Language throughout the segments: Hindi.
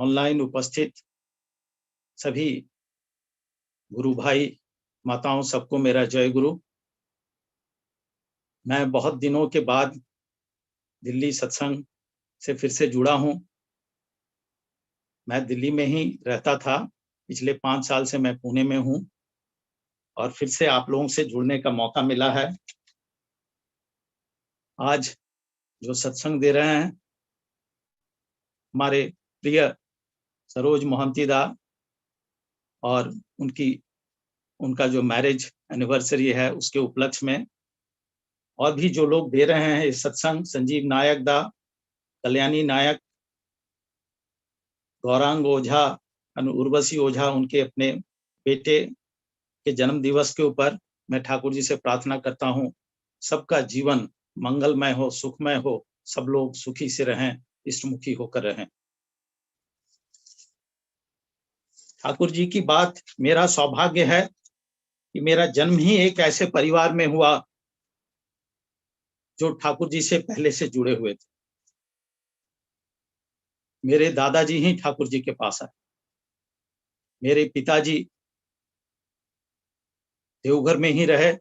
ऑनलाइन उपस्थित सभी गुरु भाई माताओं सबको मेरा जय गुरु। मैं बहुत दिनों के बाद दिल्ली सत्संग से फिर से जुड़ा हूं। मैं दिल्ली में ही रहता था, पिछले 5 साल से मैं पुणे में हूं और फिर से आप लोगों से जुड़ने का मौका मिला है। आज जो सत्संग दे रहे हैं हमारे प्रिय सरोज मोहंती दा और उनका जो मैरिज एनिवर्सरी है उसके उपलक्ष्य में, और भी जो लोग दे रहे हैं इस सत्संग, संजीव नायक दा, कल्याणी नायक, गौरांग ओझा, उर्वशी ओझा, उनके अपने बेटे के जन्म दिवस के ऊपर मैं ठाकुर जी से प्रार्थना करता हूं सबका जीवन मंगलमय हो, सुखमय हो, सब लोग सुखी से रहें, इष्टमुखी होकर रहें। ठाकुर जी की बात, मेरा सौभाग्य है कि मेरा जन्म ही एक ऐसे परिवार में हुआ जो ठाकुर जी से पहले से जुड़े हुए थे। मेरे दादाजी ही ठाकुर जी के पास आए। मेरे पिताजी देवघर में ही रहे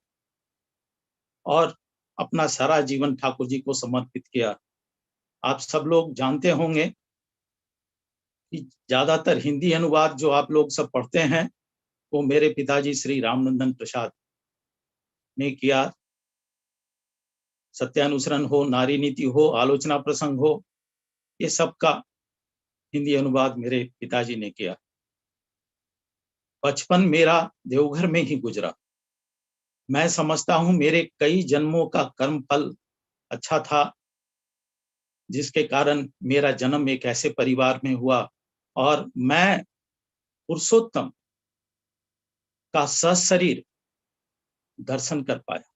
और अपना सारा जीवन ठाकुर जी को समर्पित किया। आप सब लोग जानते होंगे कि ज्यादातर हिंदी अनुवाद जो आप लोग सब पढ़ते हैं वो मेरे पिताजी श्री रामनंदन प्रसाद ने किया। सत्यानुसरण हो, नारी नीति हो, आलोचना प्रसंग हो, ये सब का हिंदी अनुवाद मेरे पिताजी ने किया। बचपन मेरा देवघर में ही गुजरा। मैं समझता हूं मेरे कई जन्मों का कर्म फल अच्छा था जिसके कारण मेरा जन्म एक ऐसे परिवार में हुआ और मैं पुरुषोत्तम का सशरीर दर्शन कर पाया।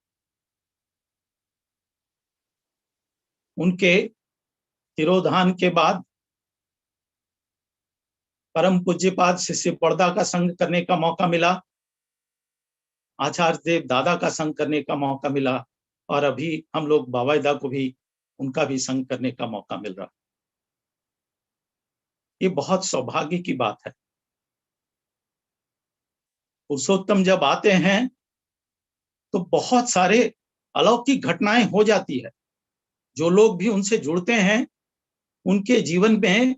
उनके तिरोधान के बाद परम पूज्यपाद शिष्य पर्दा का संग करने का मौका मिला, आचार्य देव दादा का संग करने का मौका मिला और अभी हम लोग बाबाईदा को भी उनका भी संग करने का मौका मिल रहा। ये बहुत सौभाग्य की बात है। पुरुषोत्तम जब आते हैं तो बहुत सारे अलौकिक घटनाएं हो जाती है। जो लोग भी उनसे जुड़ते हैं उनके जीवन में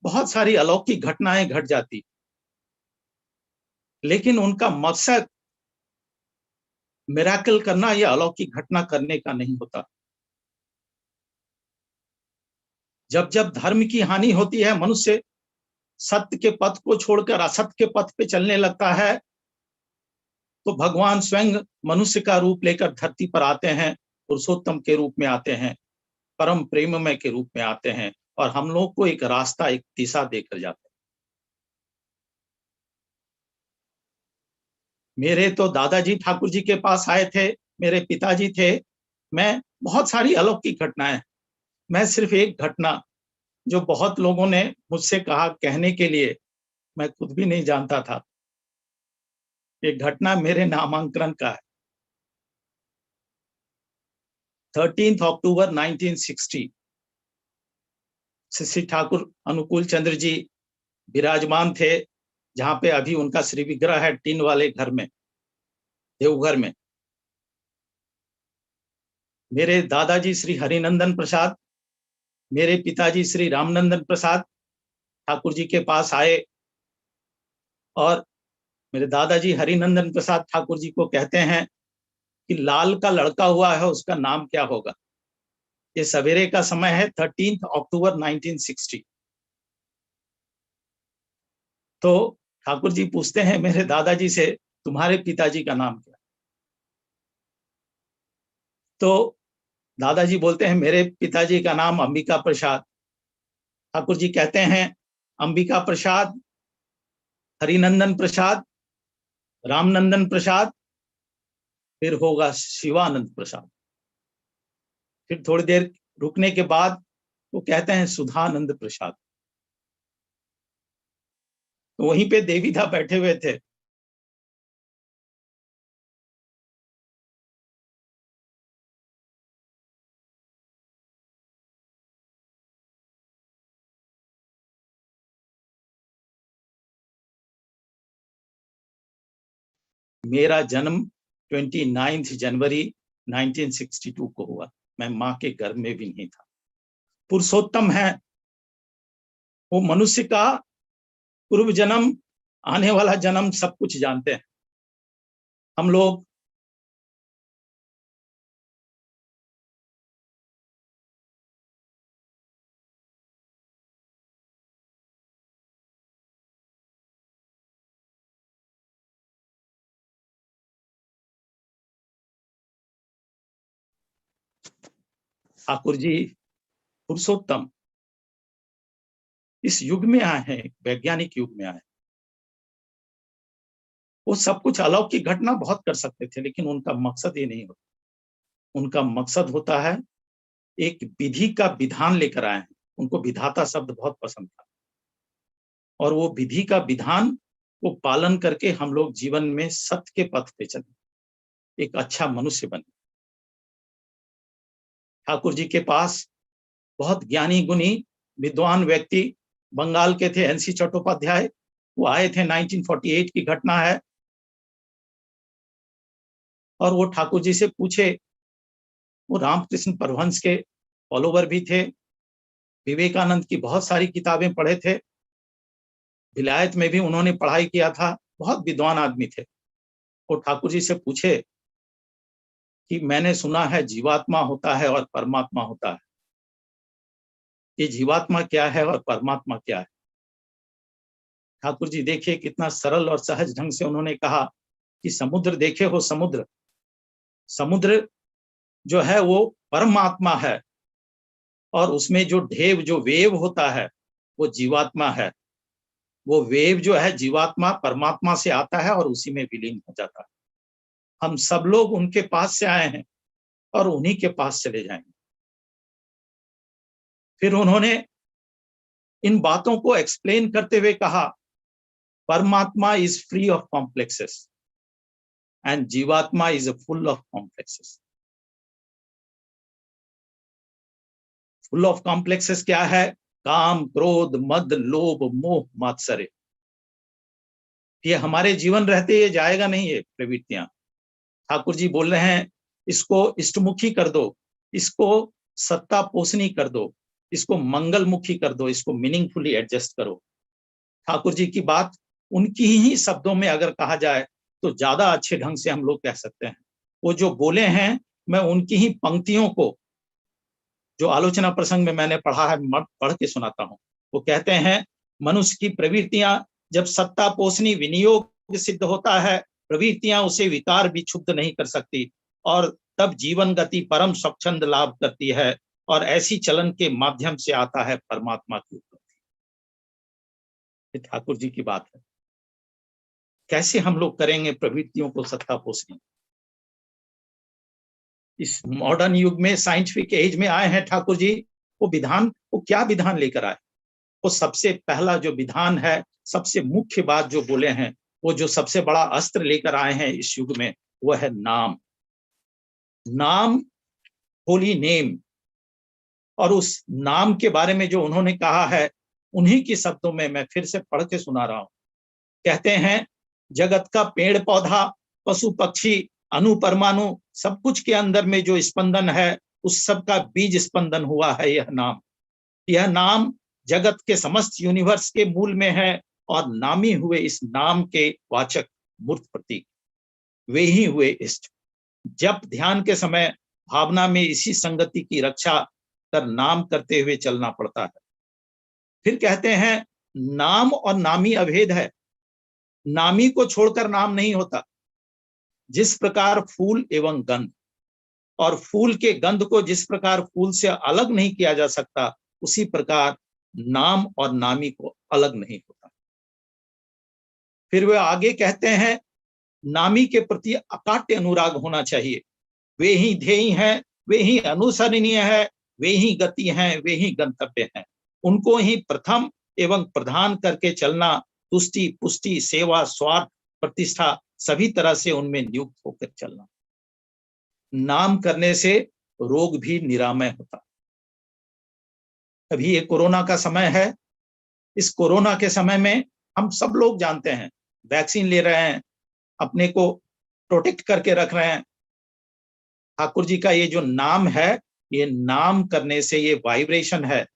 बहुत सारी अलौकिक घटनाएं घट जाती, लेकिन उनका मकसद मिरेकल करना या अलौकिक घटना करने का नहीं होता। जब जब धर्म की हानि होती है, मनुष्य सत्य के पथ को छोड़कर असत्य के पथ पे चलने लगता है, तो भगवान स्वयं मनुष्य का रूप लेकर धरती पर आते हैं, पुरुषोत्तम के रूप में आते हैं, परम प्रेममय के रूप में आते हैं और हम लोग को एक रास्ता, एक दिशा देकर जाते हैं। मेरे तो दादाजी ठाकुर जी के पास आए थे, मेरे पिताजी थे। मैं बहुत सारी अलौकिक घटनाएं, मैं सिर्फ एक घटना जो बहुत लोगों ने मुझसे कहा कहने के लिए, मैं खुद भी नहीं जानता था। एक घटना मेरे नामांकन का है। 13 अक्टूबर 1960 श्री ठाकुर अनुकूल चंद्र जी विराजमान थे, जहां पे अभी उनका श्री विग्रह है टीन वाले घर में, देवघर में। मेरे दादाजी श्री हरिनंदन प्रसाद, मेरे पिताजी श्री रामनंदन प्रसाद ठाकुर जी के पास आए और मेरे दादाजी हरिनंदन प्रसाद ठाकुर जी को कहते हैं कि लाल का लड़का हुआ है, उसका नाम क्या होगा। ये सवेरे का समय है, 13 अक्टूबर 1960। तो ठाकुर जी पूछते हैं मेरे दादाजी से, तुम्हारे पिताजी का नाम क्या। तो दादाजी बोलते हैं मेरे पिताजी का नाम अंबिका प्रसाद। ठाकुर जी कहते हैं अंबिका प्रसाद, हरिनंदन प्रसाद, रामनंदन प्रसाद, फिर होगा शिवानंद प्रसाद। फिर थोड़ी देर रुकने के बाद वो कहते हैं सुधानंद प्रसाद। तो वहीं पे देवीदा बैठे हुए थे। मेरा जन्म 29 जनवरी 1962 को हुआ। मैं माँ के गर्भ में भी नहीं था। पुरुषोत्तम है, वो मनुष्य का पूर्व जन्म, आने वाला जन्म सब कुछ जानते हैं हम लोग। ठाकुर जी पुरुषोत्तम इस युग में आए हैं, वैज्ञानिक युग में आए। वो सब कुछ अलौकिक घटना बहुत कर सकते थे, लेकिन उनका मकसद ये नहीं होता। उनका मकसद होता है एक विधि का विधान लेकर आए हैं। उनको विधाता शब्द बहुत पसंद था, और वो विधि का विधान को पालन करके हम लोग जीवन में सत्य के पथ पे चले, एक अच्छा मनुष्य बने। ठाकुर जी के पास बहुत ज्ञानी गुणी विद्वान व्यक्ति बंगाल के थे, एनसी चट्टोपाध्याय। वो आए थे, 1948 की घटना है, और वो ठाकुर जी से पूछे। वो रामकृष्ण परमहंस के फॉलोवर भी थे, विवेकानंद की बहुत सारी किताबें पढ़े थे, विलायत में भी उन्होंने पढ़ाई किया था, बहुत विद्वान आदमी थे। वो ठाकुर जी से पूछे कि मैंने सुना है जीवात्मा होता है और परमात्मा होता है, ये जीवात्मा क्या है और परमात्मा क्या है? ठाकुर जी देखिए कितना सरल और सहज ढंग से उन्होंने कहा कि समुद्र देखे हो, समुद्र, समुद्र जो है वो परमात्मा है, और उसमें जो ढेव, जो वेव होता है, वो जीवात्मा है। वो वेव जो है जीवात्मा परमात्मा से आता है और उसी में विलीन हो जाता है। हम सब लोग उनके पास से आए हैं और उन्हीं के पास चले जाएंगे। फिर उन्होंने इन बातों को एक्सप्लेन करते हुए कहा, परमात्मा is free of complexes and जीवात्मा is full of complexes. Full of complexes क्या है? काम, क्रोध, मद, लोभ, मोह, मात्सर्य। ये हमारे जीवन रहते ये जाएगा नहीं, ये प्रवृत्तियां। ठाकुर जी बोल रहे हैं इसको इष्टमुखी कर दो, इसको सत्ता पोषणी कर दो, इसको मंगलमुखी कर दो, इसको मीनिंगफुली एडजस्ट करो। ठाकुर जी की बात उनकी ही शब्दों में अगर कहा जाए तो ज्यादा अच्छे ढंग से हम लोग कह सकते हैं। वो जो बोले हैं, मैं उनकी ही पंक्तियों को जो आलोचना प्रसंग में मैंने पढ़ा है पढ़ के सुनाता हूँ। वो कहते हैं, मनुष्य की प्रवृत्तियां जब सत्ता पोषणी विनियोग सिद्ध होता है, प्रवृत्तियां उसे विकार भी क्षुब्ध नहीं कर सकती, और तब जीवन गति परम स्वच्छंद लाभ करती है, और ऐसी चलन के माध्यम से आता है परमात्मा की उपलब्धि। ठाकुर जी की बात है। कैसे हम लोग करेंगे प्रवृत्तियों को सत्ता पोषणी? इस मॉडर्न युग में, साइंटिफिक एज में आए हैं ठाकुर जी। वो विधान, वो क्या विधान लेकर आए? वो सबसे पहला जो विधान है, सबसे मुख्य बात जो बोले हैं, वो जो सबसे बड़ा अस्त्र लेकर आए हैं इस युग में, वो है नाम। नाम, होली नेम। और उस नाम के बारे में जो उन्होंने कहा है, उन्हीं के शब्दों में मैं फिर से पढ़ के सुना रहा हूं। कहते हैं, जगत का पेड़ पौधा, पशु पक्षी, अणु परमाणु, सब कुछ के अंदर में जो स्पंदन है, उस सब का बीज स्पंदन हुआ है यह नाम। यह नाम जगत के समस्त यूनिवर्स के मूल में है, और नामी हुए इस नाम के वाचक मूर्त प्रतीक वे ही हुए इष्ट। जप ध्यान के समय भावना में इसी संगति की रक्षा कर नाम करते हुए चलना पड़ता है। फिर कहते हैं, नाम और नामी अभेद है। नामी को छोड़कर नाम नहीं होता। जिस प्रकार फूल एवं गंध, और फूल के गंध को जिस प्रकार फूल से अलग नहीं किया जा सकता, उसी प्रकार नाम और नामी को अलग नहीं होता। फिर वे आगे कहते हैं, नामी के प्रति अकाट्य अनुराग होना चाहिए। वे ही ध्येय हैं, वे ही अनुसरणीय है, वे ही गति हैं, वे ही गंतव्य हैं। उनको ही प्रथम एवं प्रधान करके चलना, तुष्टि, पुष्टि, सेवा, स्वार्थ, प्रतिष्ठा, सभी तरह से उनमें नियुक्त होकर चलना। नाम करने से रोग भी निरामय होता। अभी ये कोरोना का समय है। इस कोरोना के समय में हम सब लोग जानते हैं, वैक्सीन ले रहे हैं, अपने को प्रोटेक्ट करके रख रहे हैं। ठाकुर जी का ये जो नाम है, ये नाम करने से ये वाइब्रेशन है।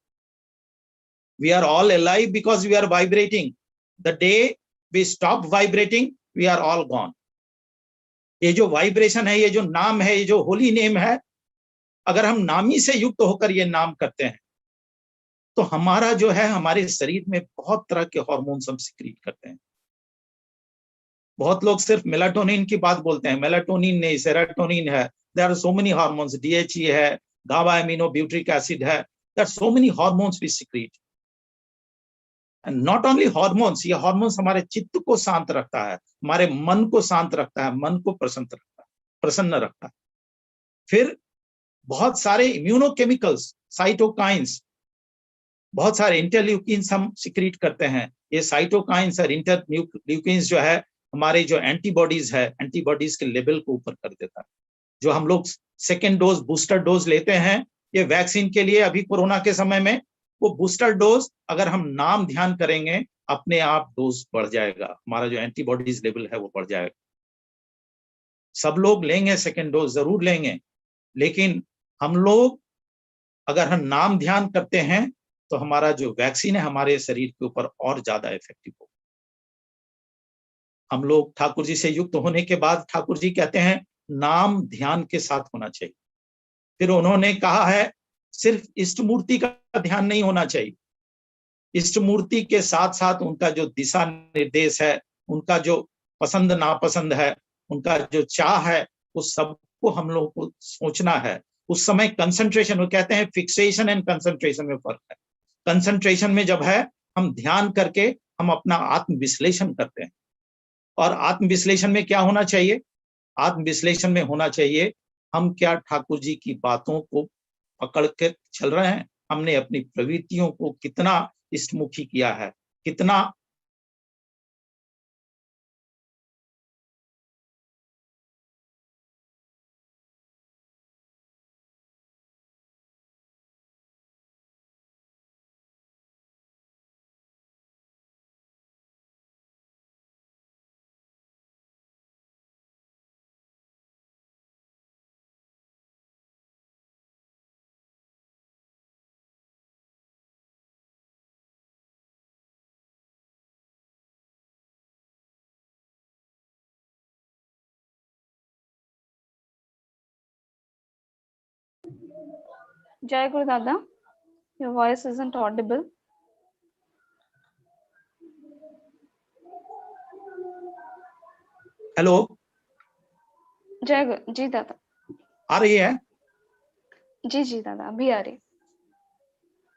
We are all alive because we are vibrating. The day we stop vibrating, we are all gone. ये जो वाइब्रेशन है, ये जो नाम है, ये जो होली नेम है, अगर हम नामी से युक्त होकर ये नाम करते हैं तो हमारा जो है, हमारे शरीर में बहुत तरह के हार्मोन्स हम सिक्रीट करते हैं। बहुत लोग सिर्फ मेलाटोनिन की बात बोलते हैं, मेलाटोनिन नहीं, सेरोटोनिन है, there are so many hormones, DHE है, गाबा एमिनो ब्यूट्रिक एसिड है, there are so many hormones we secrete. And not only hormones, ये हार्मोन्स हमारे चित्त को शांत रखता है, हमारे मन को शांत रखता है, मन को प्रसन्न रखता है। फिर बहुत सारे इम्यूनोकेमिकल्स, साइटोकाइंस, बहुत सारे इंटरल्यूकिन्स हम सिक्रीट करते हैं। ये साइटोकाइंस और इंटरल्यूकिन्स जो है, हमारे जो एंटीबॉडीज है, एंटीबॉडीज के लेवल को ऊपर कर देता है। जो हम लोग सेकेंड डोज, बूस्टर डोज लेते हैं, ये वैक्सीन के लिए अभी कोरोना के समय में, वो बूस्टर डोज अगर हम नाम ध्यान करेंगे, अपने आप डोज बढ़ जाएगा, हमारा जो एंटीबॉडीज लेवल है वो बढ़ जाएगा। सब लोग लेंगे, सेकेंड डोज जरूर लेंगे, लेकिन हम लोग अगर हम नाम ध्यान करते हैं तो हमारा जो वैक्सीन है हमारे शरीर के ऊपर और ज्यादा इफेक्टिव हो। हम लोग ठाकुर जी से युक्त होने के बाद, ठाकुर जी कहते हैं नाम ध्यान के साथ होना चाहिए। फिर उन्होंने कहा है सिर्फ इष्ट मूर्ति का ध्यान नहीं होना चाहिए, इष्ट मूर्ति के साथ साथ उनका जो दिशा निर्देश है, उनका जो पसंद नापसंद है, उनका जो चाह है, उस सबको हम लोग को सोचना है। उस समय कंसंट्रेशन, वो कहते हैं फिक्सेशन एंड कंसंट्रेशन में फर्क है। कंसंट्रेशन में जब है हम ध्यान करके हम अपना आत्म विश्लेषण करते हैं, और आत्म विश्लेषण में क्या होना चाहिए? आत्म विश्लेषण में होना चाहिए हम क्या ठाकुर जी की बातों को पकड़ के चल रहे हैं, हमने अपनी प्रवृत्तियों को कितना इष्टमुखी किया है, कितना Jai Guru Dada, your voice isn't audible. Hello, जय गुरु जी दादा। आ रही है? जी जी दादा, अभी आ रही।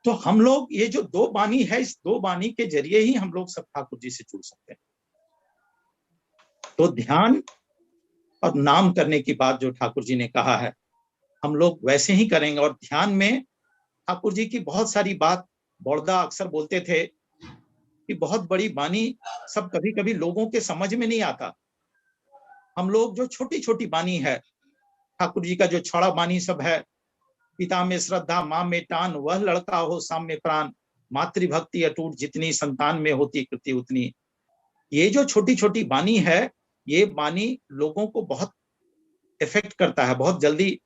तो हम लोग ये जो दो बानी है, इस दो बानी के जरिए ही हम लोग सब ठाकुर जी से जुड़ सकते हैं। तो ध्यान और नाम करने की बात जो ठाकुर जी ने कहा है, हम लोग वैसे ही करेंगे। और ध्यान में ठाकुर जी की बहुत सारी बात, बड़ौदा अक्सर बोलते थे कि बहुत बड़ी बानी सब कभी कभी लोगों के समझ में नहीं आता। हम लोग जो छोटी छोटी बानी है, ठाकुर जी का जो छड़ा बानी सब है, पिता में श्रद्धा माँ में टान, वह लड़का हो साम में प्राण, मातृभक्ति अटूट जितनी संतान में होती कृति उतनी। ये जो छोटी छोटी बानी है, ये बानी लोगों को बहुत इफेक्ट करता है, बहुत जल्दी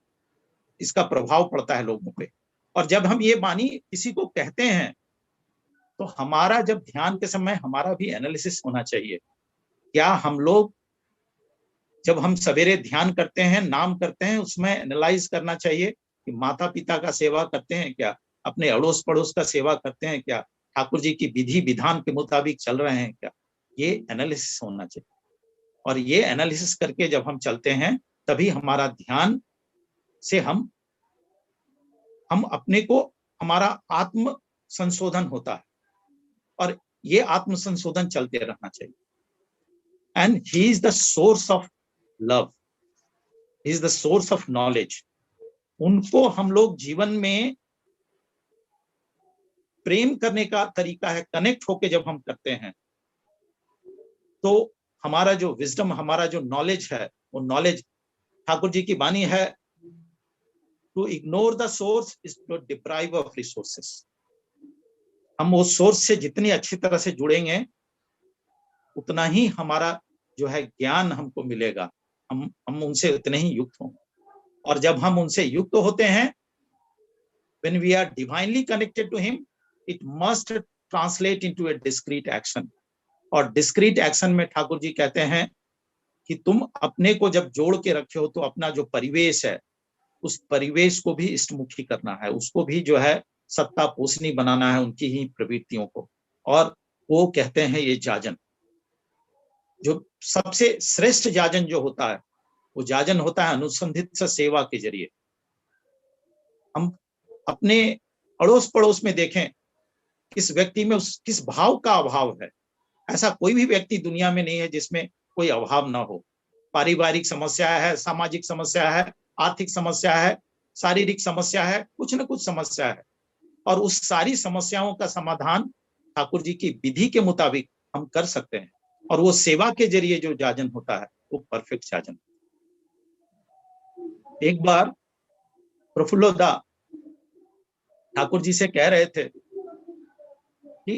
इसका प्रभाव पड़ता है लोगों पे। और जब हम ये बानी किसी को कहते हैं तो हमारा जब ध्यान के समय हमारा भी एनालिसिस होना चाहिए। क्या हम लोग जब हम सवेरे ध्यान करते हैं, नाम करते हैं, उसमें एनालाइज करना चाहिए कि माता पिता का सेवा करते हैं क्या, अपने अड़ोस पड़ोस का सेवा करते हैं क्या, ठाकुर जी की विधि विधान के मुताबिक चल रहे हैं क्या, ये एनालिसिस होना चाहिए। और ये एनालिसिस करके जब हम चलते हैं तभी हमारा ध्यान से हम अपने को, हमारा आत्म संशोधन होता है, और ये आत्म संशोधन चलते रहना चाहिए। And he is the source of love, he is the source of knowledge. उनको हम लोग जीवन में प्रेम करने का तरीका है, कनेक्ट होके जब हम करते हैं तो हमारा जो विजडम, हमारा जो नॉलेज है, वो नॉलेज, ठाकुर जी की वाणी है, to ignore the source is to deprive of resources. हम वो सोर्स से जितनी अच्छी तरह से जुड़ेंगे उतना ही हमारा जो है ज्ञान हमको मिलेगा। हम उनसे उतने ही युक्त हों। और जब हम उनसे युक्त होते हैं, when we are divinely connected to him, it must translate into a discrete action. और discrete action में ठाकुर जी कहते हैं कि तुम अपने को जब जोड़ के रखे हो तो अपना जो परिवेश है उस परिवेश को भी इष्टमुखी करना है, उसको भी जो है सत्ता पोषणी बनाना है, उनकी ही प्रवृत्तियों को। और वो कहते हैं ये जाजन, जो सबसे श्रेष्ठ जाजन जो होता है वो जाजन होता है अनुसंधित सेवा के जरिए। हम अपने अड़ोस पड़ोस में देखें किस व्यक्ति में किस भाव का अभाव है। ऐसा कोई भी व्यक्ति दुनिया में नहीं है जिसमें कोई अभाव ना हो। पारिवारिक समस्या है, सामाजिक समस्या है, आर्थिक समस्या है, शारीरिक समस्या है, कुछ न कुछ समस्या है। और उस सारी समस्याओं का समाधान ठाकुर जी की विधि के मुताबिक हम कर सकते हैं। और वो सेवा के जरिए जो जाजन होता है वो परफेक्ट जाजन। एक बार प्रफुल्लोदा ठाकुर जी से कह रहे थे कि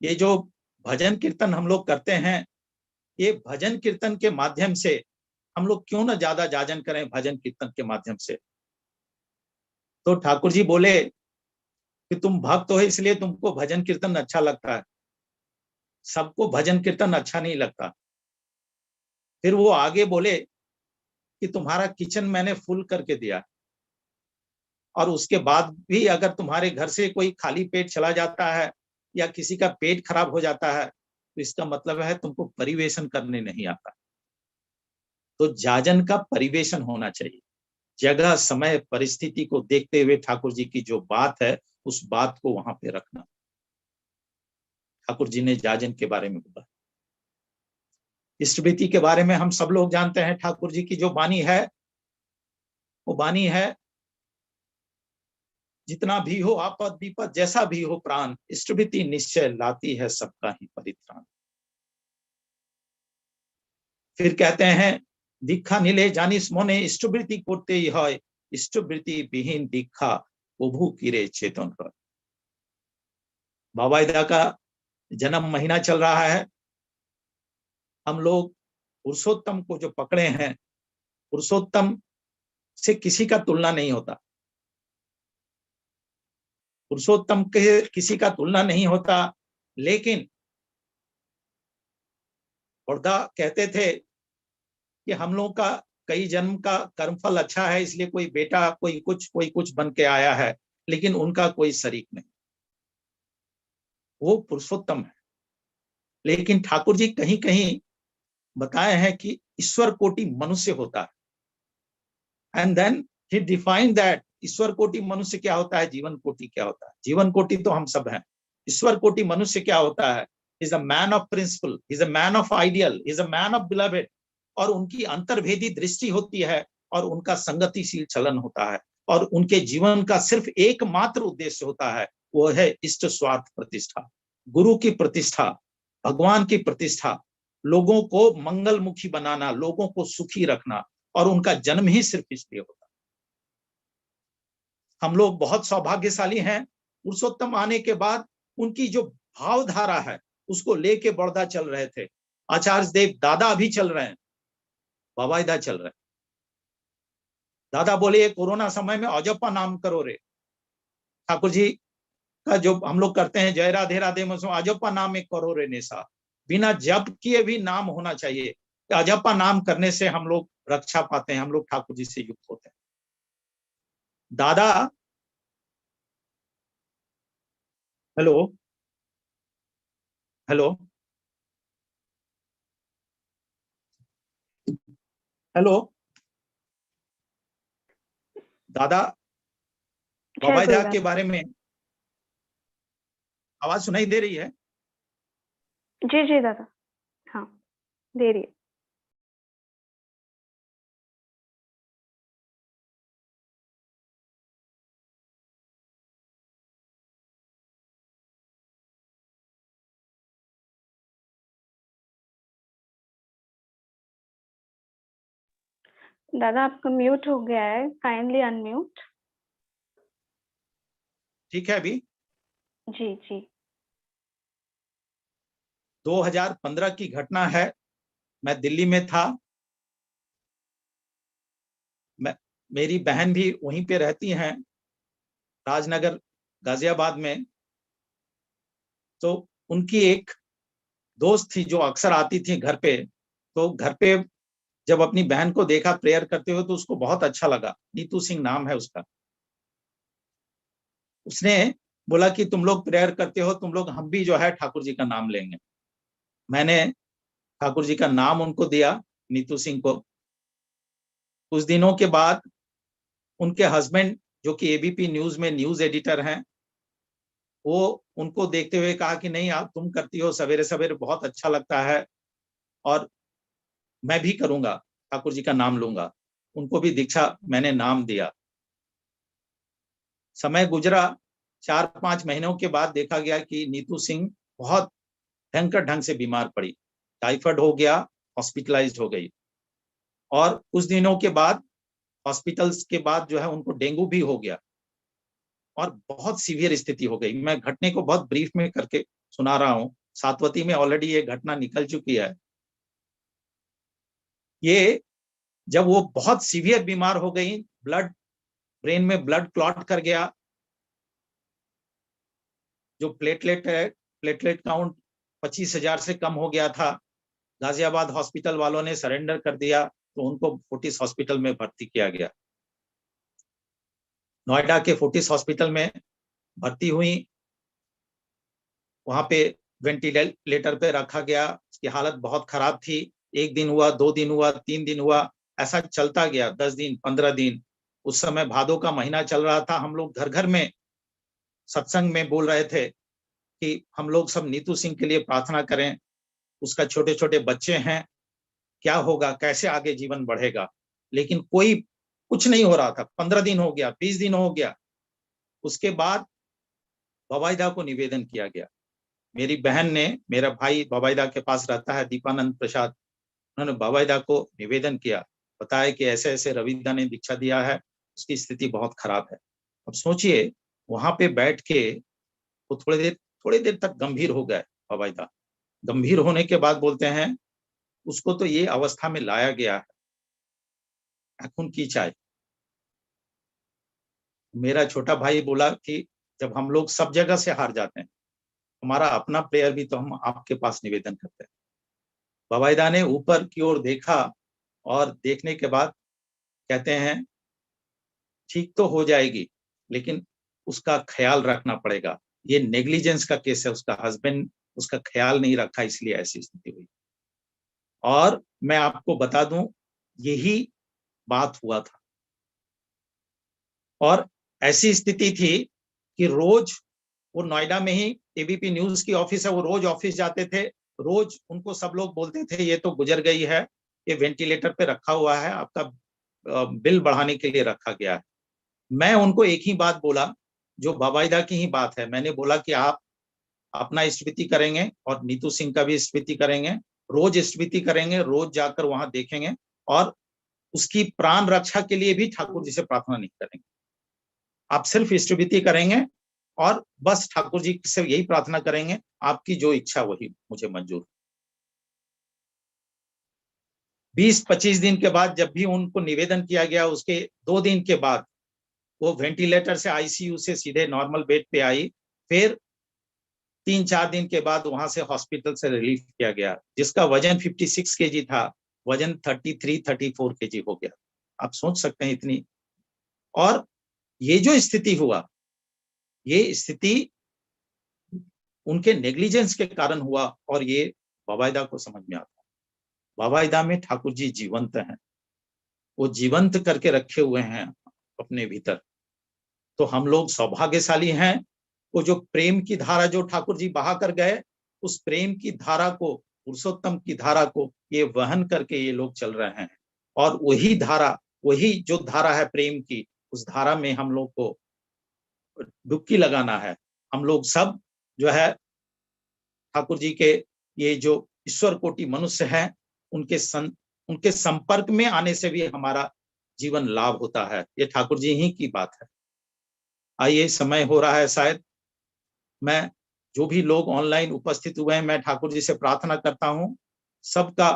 ये जो भजन कीर्तन हम लोग करते हैं, ये भजन कीर्तन के माध्यम से हम लोग क्यों ना ज्यादा जाजन करें भजन कीर्तन के माध्यम से। तो ठाकुर जी बोले कि तुम भक्त हो इसलिए तुमको भजन कीर्तन अच्छा लगता है, सबको भजन कीर्तन अच्छा नहीं लगता। फिर वो आगे बोले कि तुम्हारा किचन मैंने फुल करके दिया और उसके बाद भी अगर तुम्हारे घर से कोई खाली पेट चला जाता है या किसी का पेट खराब हो जाता है तो इसका मतलब है तुमको परिवेशन करने नहीं आता। तो जाजन का परिवेशन होना चाहिए, जगह समय परिस्थिति को देखते हुए ठाकुर जी की जो बात है उस बात को वहां पे रखना। ठाकुर जी ने जाजन के बारे में बोला। इष्टवृत्ति के बारे में हम सब लोग जानते हैं। ठाकुर जी की जो वाणी है वो वाणी है, जितना भी हो आपद विपद जैसा भी हो प्राण, इष्टवृत्ति निश्चय लाती है सबका ही परित्राण। फिर कहते हैं दीक्षा नीले जानिस मोने इष्टवृत्ति करते ही है, इष्टवृत्ति विहीन दीक्षा प्रभु किरे चेतन कर। बाबाईदा का जन्म महीना चल रहा है। हम लोग पुरुषोत्तम को जो पकड़े हैं, पुरुषोत्तम से किसी का तुलना नहीं होता, पुरुषोत्तम के किसी का तुलना नहीं होता। लेकिन बड़दा कहते थे कि हम लोग का कई जन्म का कर्मफल अच्छा है इसलिए कोई बेटा कोई कुछ बन के आया है, लेकिन उनका कोई शरीक नहीं, वो पुरुषोत्तम है। लेकिन ठाकुर जी कहीं कहीं बताए हैं कि ईश्वर कोटि मनुष्य होता है। And then he define that ईश्वर कोटि मनुष्य क्या होता है, जीवन कोटि क्या होता है। जीवन कोटि तो हम सब हैं, ईश्वर कोटि मनुष्य क्या होता है, is a man of principle, is a man of ideal, is a man of beloved. और उनकी अंतर्भेदी दृष्टि होती है और उनका संगतिशील चलन होता है और उनके जीवन का सिर्फ एकमात्र उद्देश्य होता है, वो है इष्ट स्वार्थ प्रतिष्ठा, गुरु की प्रतिष्ठा, भगवान की प्रतिष्ठा, लोगों को मंगलमुखी बनाना, लोगों को सुखी रखना। और उनका जन्म ही सिर्फ इसलिए होता है। हम लोग बहुत सौभाग्यशाली हैं, पुरुषोत्तम आने के बाद उनकी जो भावधारा है उसको लेके बड़दा चल रहे थे। आचार्य देव दादा भी चल रहे हैं, बाबाईदा चल रहे हैं। दादा बोले कोरोना समय में अजप्पा नाम करो रे। ठाकुर जी का जो हम लोग करते हैं जय राधे राधे अजप्पा नाम एक करो रे नेसा, बिना जप किए भी नाम होना चाहिए। अजप्पा नाम करने से हम लोग रक्षा पाते हैं, हम लोग ठाकुर जी से युक्त होते हैं। दादा हेलो हेलो हेलो दादा बाबाईदा के बारे में आवाज सुनाई दे रही है? जी जी दादा, हाँ दे रही है। दादा आपका म्यूट हो गया है, काइंडली अनम्यूट। ठीक है अभी। जी जी 2015 की घटना है, मैं दिल्ली में था। मेरी बहन भी वहीं पे रहती हैं, राजनगर गाजियाबाद में। तो उनकी एक दोस्त थी जो अक्सर आती थी घर पे। तो घर पे जब अपनी बहन को देखा प्रेयर करते हुए तो उसको बहुत अच्छा लगा। नीतू सिंह नाम है उसका। उसने बोला कि तुम लोग प्रेयर करते हो, तुम लोग, हम भी जो है ठाकुर जी का नाम लेंगे। मैंने ठाकुर जी का नाम उनको दिया, नीतू सिंह को। कुछ दिनों के बाद उनके हस्बैंड, जो कि एबीपी न्यूज में न्यूज एडिटर हैं, वो उनको देखते हुए कहा कि नहीं, आप तुम करती हो सवेरे सवेरे, बहुत अच्छा लगता है, और मैं भी करूंगा, ठाकुर जी का नाम लूंगा। उनको भी दीक्षा, मैंने नाम दिया। समय गुजरा, 4-5 महीनों के बाद देखा गया कि नीतू सिंह बहुत भयंकर ढंग से बीमार पड़ी, टाइफाइड हो गया, हॉस्पिटलाइज्ड हो गई। और कुछ दिनों के बाद, हॉस्पिटल्स के बाद जो है उनको डेंगू भी हो गया और बहुत सीवियर स्थिति हो गई। मैं घटने को बहुत ब्रीफ में करके सुना रहा हूँ। सातवती में ऑलरेडी ये घटना निकल चुकी है। ये जब वो बहुत सीवियर बीमार हो गई, ब्लड, ब्रेन में ब्लड क्लॉट कर गया, जो प्लेटलेट है, प्लेटलेट काउंट 25,000 से कम हो गया था। गाजियाबाद हॉस्पिटल वालों ने सरेंडर कर दिया, तो उनको फोर्टिस हॉस्पिटल में भर्ती किया गया। नोएडा के फोर्टिस हॉस्पिटल में भर्ती हुई, वहां पे वेंटिलेटर पे रखा गया। उसकी हालत बहुत खराब थी। 1 दिन हुआ, 2 दिन हुआ, 3 दिन हुआ, ऐसा चलता गया, 10 दिन, 15 दिन। उस समय भादों का महीना चल रहा था। हम लोग घर घर में सत्संग में बोल रहे थे कि हम लोग सब नीतू सिंह के लिए प्रार्थना करें, उसका छोटे छोटे बच्चे हैं, क्या होगा, कैसे आगे जीवन बढ़ेगा। लेकिन कोई कुछ नहीं हो रहा था। 15 दिन हो गया, 20 दिन हो गया। उसके बाद बवाईदा को निवेदन किया गया। मेरी बहन ने, मेरा भाई बवाईदा के पास रहता है, दीपानंद प्रसाद, उन्होंने बवाईदा को निवेदन किया, बताया कि ऐसे ऐसे रविदा ने दीक्षा दिया है, उसकी स्थिति बहुत खराब है। अब सोचिए, वहां पे बैठ के वो थोड़ी देर तक गंभीर हो गए बवाईदा। गंभीर होने के बाद बोलते हैं उसको तो ये अवस्था में लाया गया है, खून की चाय। मेरा छोटा भाई बोला कि जब हम लोग सब जगह से हार जाते हैं, हमारा अपना प्लेयर भी तो हम आपके पास निवेदन करते हैं। बवाईदा ने ऊपर की ओर देखा और देखने के बाद कहते हैं ठीक तो हो जाएगी, लेकिन उसका ख्याल रखना पड़ेगा। ये नेग्लिजेंस का केस है, उसका हस्बैंड उसका ख्याल नहीं रखा, इसलिए ऐसी स्थिति हुई। और मैं आपको बता दूं, यही बात हुआ था। और ऐसी स्थिति थी कि रोज वो नोएडा में ही एबीपी न्यूज की ऑफिस है, वो रोज ऑफिस जाते थे। रोज उनको सब लोग बोलते थे ये तो गुजर गई है, ये वेंटिलेटर पे रखा हुआ है, आपका बिल बढ़ाने के लिए रखा गया है। मैं उनको एक ही बात बोला, जो बवाईदा की ही बात है। मैंने बोला कि आप अपना स्मृति करेंगे और नीतू सिंह का भी स्मृति करेंगे, रोज स्मृति करेंगे, रोज जाकर वहां देखेंगे, और उसकी प्राण रक्षा के लिए भी ठाकुर जी से प्रार्थना नहीं करेंगे। आप सिर्फ स्मृति करेंगे और बस ठाकुर जी से यही प्रार्थना करेंगे, आपकी जो इच्छा वही मुझे मंजूर। 20-25 दिन के बाद जब भी उनको निवेदन किया गया, उसके 2 दिन के बाद वो वेंटिलेटर से, आईसीयू से सीधे नॉर्मल बेड पे आई। फिर 3-4 दिन के बाद वहां से हॉस्पिटल से रिलीफ किया गया। जिसका वजन 56 केजी था, वजन 33-34 केजी हो गया। आप सोच सकते हैं इतनी। और ये जो स्थिति हुआ, ये स्थिति उनके नेग्लिजेंस के कारण हुआ, और ये बवाईदा को समझ में आता है। बवाईदा में ठाकुर जी जीवंत हैं, वो जीवंत करके रखे हुए हैं अपने भीतर। तो हम लोग सौभाग्यशाली हैं। वो जो प्रेम की धारा जो ठाकुर जी बहा कर गए, उस प्रेम की धारा को, पुरुषोत्तम की धारा को ये वहन करके ये लोग चल रहे हैं। और वही धारा, वही जो धारा है प्रेम की, उस धारा में हम लोग को डुबकी लगाना है। हम लोग सब जो है ठाकुर जी के, ये जो ईश्वर कोटि मनुष्य हैं, उनके संपर्क में आने से भी हमारा जीवन लाभ होता है। ये ठाकुर जी ही की बात है। आइए, समय हो रहा है शायद। मैं, जो भी लोग ऑनलाइन उपस्थित हुए हैं, मैं ठाकुर जी से प्रार्थना करता हूँ सबका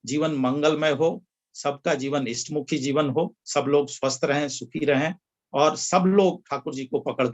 जीवन मंगलमय हो, सबका जीवन इष्टमुखी जीवन हो, सब लोग स्वस्थ रहें, सुखी रहें और सब लोग ठाकुर जी को पकड़